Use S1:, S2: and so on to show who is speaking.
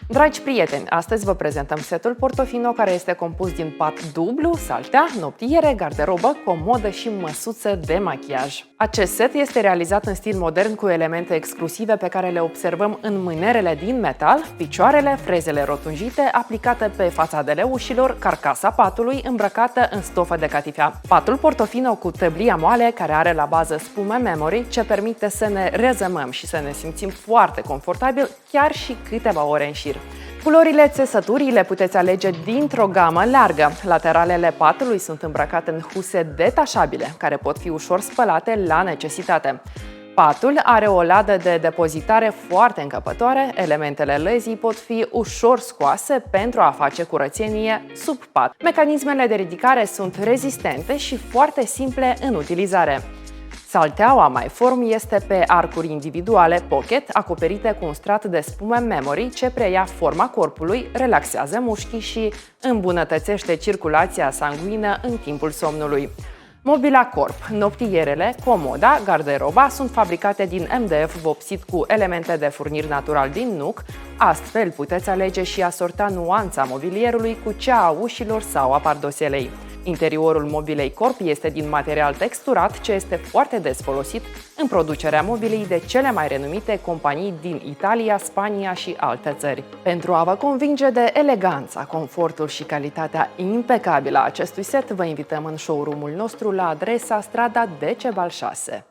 S1: Dragi prieteni, astăzi vă prezentăm setul Portofino, care este compus din pat dublu, saltea, noptiere, garderobă, comodă și măsuță de machiaj. Acest set este realizat în stil modern cu elemente exclusive pe care le observăm în mânerele din metal, picioarele, frezele rotunjite aplicate pe fațadele ușilor, carcasa patului îmbrăcată în stofă de catifea. Patul Portofino cu tăblia moale, care are la bază spumă memory, ce permite să ne rezămăm și să ne simțim foarte confortabil chiar și câteva ore în șir. Culorile țesăturii le puteți alege dintr-o gamă largă. Lateralele patului sunt îmbrăcate în huse detașabile, care pot fi ușor spălate la necesitate. Patul are o ladă de depozitare foarte încăpătoare, elementele lezii pot fi ușor scoase pentru a face curățenie sub pat. Mecanismele de ridicare sunt rezistente și foarte simple în utilizare. Salteaua MyForm este pe arcuri individuale pocket acoperite cu un strat de spumă memory ce preia forma corpului, relaxează mușchii și îmbunătățește circulația sanguină în timpul somnului. Mobila corp, noptierele, comoda, garderoba sunt fabricate din MDF vopsit cu elemente de furnir natural din nuc, astfel puteți alege și asorta nuanța mobilierului cu cea a ușilor sau a pardoselei. Interiorul mobilei corp este din material texturat, ce este foarte des folosit în producerea mobilei de cele mai renumite companii din Italia, Spania și alte țări. Pentru a vă convinge de eleganța, confortul și calitatea impecabilă a acestui set, vă invităm în showroom-ul nostru la adresa strada Decebal 6.